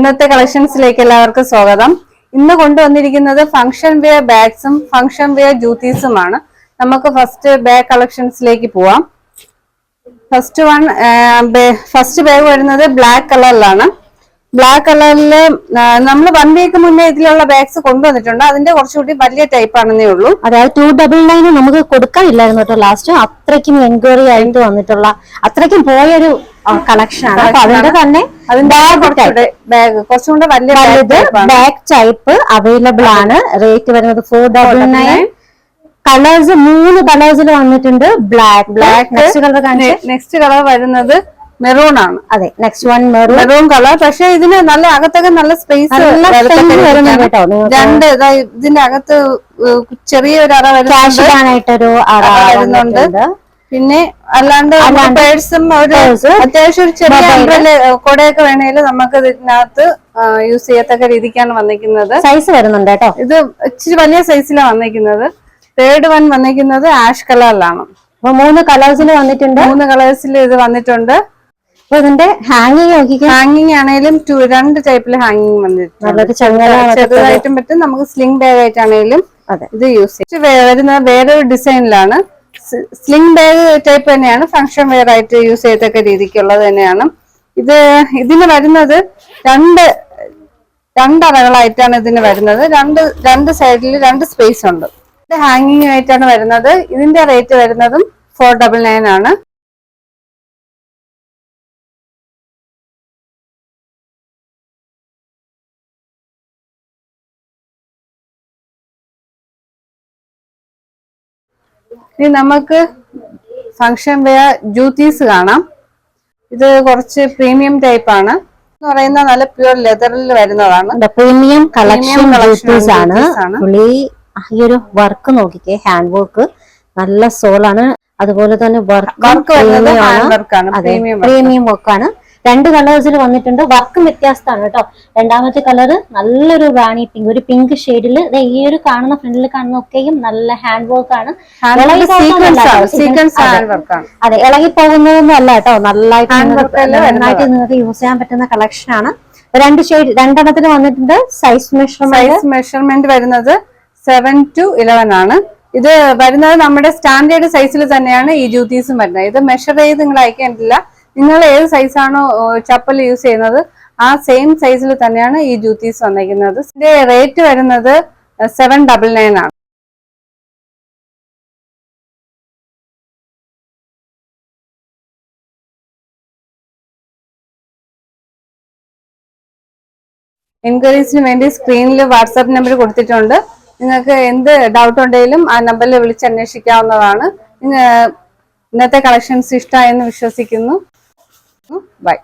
ഇന്നത്തെ കളക്ഷൻസിലേക്ക് എല്ലാവർക്കും സ്വാഗതം. ഇന്ന് കൊണ്ടുവന്നിരിക്കുന്നത് ഫംഗ്ഷൻ വെയർ ബാഗ്സും ഫംഗ്ഷൻ വെയർ ജൂത്തീസുമാണ്. നമുക്ക് ഫസ്റ്റ് ബാഗ് കളക്ഷൻസിലേക്ക് പോവാം. ഫസ്റ്റ് ബാഗ് വരുന്നത് ബ്ലാക്ക് കളറിലാണ്. ബ്ലാക്ക് കളറില് നമ്മൾ 1 വീക്ക് മുന്നേ ഇതിലുള്ള ബാഗ്സ് കൊണ്ടുവന്നിട്ടുണ്ട്. അതിന്റെ കുറച്ചുകൂടി വലിയ ടൈപ്പ് ആണെന്നേ ഉള്ളൂ. അതായത് 299 നമുക്ക് കൊടുക്കാനില്ലായിരുന്നു കേട്ടോ. ലാസ്റ്റ് അത്രയ്ക്കും എൻക്വയറി ആയിട്ട് വന്നിട്ടുള്ള അത്രയ്ക്കും പോയൊരു കളക്ഷൻ ആണ്. അപ്പൊ അതിന്റെ തന്നെ ബാഗ് കുറച്ചുകൂടെ വലിയ ബാഗ് ടൈപ്പ് അവൈലബിൾ ആണ്. റേറ്റ് വരുന്നത് 499. കളേഴ്സ് 3 കളേഴ്സിൽ വന്നിട്ടുണ്ട്. നെക്സ്റ്റ് കളർ വരുന്നത് മെറൂൺ ആണ്. അതെ, നെക്സ്റ്റ് വൺ മെറൂൺ കളർ. പക്ഷെ ഇതിന് നല്ല അകത്തൊക്കെ നല്ല സ്പേസ് രണ്ട് ഇതിന്റെ അകത്ത് ചെറിയൊരു അറ വരുന്നുണ്ട്. പിന്നെ അല്ലാണ്ട് പേഴ്സും ഒരു അത്യാവശ്യം ഒരു ചെറിയ കൊടയൊക്കെ വേണേലും നമുക്ക് ഇതിനകത്ത് യൂസ് ചെയ്യത്തക്ക രീതിക്കാണ് വന്നിരിക്കുന്നത്. സൈസ് വരുന്നുണ്ട് കേട്ടോ. ഇത് ഇച്ചിരി വലിയ സൈസിലാണ് വന്നിരിക്കുന്നത്. തേർഡ് വൺ വന്നിരിക്കുന്നത് ആഷ് കളറിലാണ്. അപ്പൊ 3 കളേഴ്സിൽ വന്നിട്ടുണ്ട്. 3 കളേഴ്സിൽ ഇത് വന്നിട്ടുണ്ട്. അപ്പൊ ഇതിന്റെ ഹാങ്ങിങ് ആണെങ്കിലും 2 ടൈപ്പിൽ ഹാങ്ങിങ് വന്നിട്ടുണ്ട്. ചെറുതായിട്ടും പറ്റും, നമുക്ക് സ്ലിംഗ് ബാഗ് ആയിട്ടാണെങ്കിലും ഇത് യൂസ് ചെയ്യും. വരുന്നത് വേറൊരു ഡിസൈനിലാണ്. സ്ലിംഗ് ബാഗ് ടൈപ്പ് തന്നെയാണ്. ഫംഗ്ഷൻ വെയർ ആയിട്ട് യൂസ് ചെയ്യത്തക്ക രീതിക്കുള്ളത് തന്നെയാണ്. ഇതിന് വരുന്നത് രണ്ട് അറകളായിട്ടാണ് ഇതിന് വരുന്നത്. രണ്ട് സൈഡിൽ 2 സ്പേസ് ഉണ്ട്. ഇത് ഹാങ്ങിങ് ആയിട്ടാണ് വരുന്നത്. ഇതിന്റെ റേറ്റ് വരുന്നതും 499 ആണ്. ഇനി നമുക്ക് ഫംഗ്ഷൻ വെയർ ജൂത്തീസ് കാണാം. ഇത് കുറച്ച് പ്രീമിയം ടൈപ്പ് ആണ്. എന്ന് പറയുന്ന നല്ല പ്യൂർ ലെതറിൽ വരുന്നതാണ്. പ്രീമിയം കളക്ഷൻ ആണ്. ഈ ഒരു വർക്ക് നോക്കിക്കേ, ഹാൻഡ് വർക്ക്, നല്ല സോളാണ്. അതുപോലെ തന്നെ വർക്ക് പ്രീമിയം വർക്കാണ്. 2 കളേഴ്സിൽ വന്നിട്ടുണ്ട്. വർക്കും വ്യത്യാസമാണ് കേട്ടോ. രണ്ടാമത്തെ കളർ നല്ലൊരു റാണി പിങ്ക്, ഒരു പിങ്ക് ഷെയ്ഡിൽ. ഈ ഒരു കാണുന്ന ഫ്രണ്ടിൽ കാണുന്ന ഒക്കെയും നല്ല ഹാൻഡ് വർക്ക് ആണ്. അതെ, ഇളകി പോകുന്നതൊന്നും അല്ല കേട്ടോ. നന്നായിട്ട് നിങ്ങൾക്ക് യൂസ് ചെയ്യാൻ പറ്റുന്ന കളക്ഷൻ ആണ്. 2 ഷെയ്ഡ് 2 എണ്ണത്തിന് വന്നിട്ടുണ്ട്. സൈസ് മെഷർമെന്റ് വരുന്നത് 7 to 11 ആണ്. ഇത് വരുന്നത് നമ്മുടെ സ്റ്റാൻഡേർഡ് സൈസിൽ തന്നെയാണ് ഈ ജൂത്തീസും വരുന്നത്. ഇത് മെഷർ ചെയ്ത് നിങ്ങൾ അയക്കേണ്ടില്ല. നിങ്ങൾ ഏത് സൈസാണോ ചപ്പൽ യൂസ് ചെയ്യുന്നത് ആ സെയിം സൈസിൽ തന്നെയാണ് ഈ ജൂത്തീസ് വന്നിരിക്കുന്നത്. ഇതിന്റെ റേറ്റ് വരുന്നത് 799 ആണ്. എൻക്വയറീസിന് വേണ്ടി സ്ക്രീനിൽ വാട്സാപ്പ് നമ്പർ കൊടുത്തിട്ടുണ്ട്. നിങ്ങൾക്ക് എന്ത് ഡൗട്ട് ഉണ്ടെങ്കിലും ആ നമ്പറിൽ വിളിച്ച് അന്വേഷിക്കാവുന്നതാണ്. ഇന്നത്തെ കളക്ഷൻസ് ഇഷ്ടമായെന്ന് വിശ്വസിക്കുന്നു. ബൈ.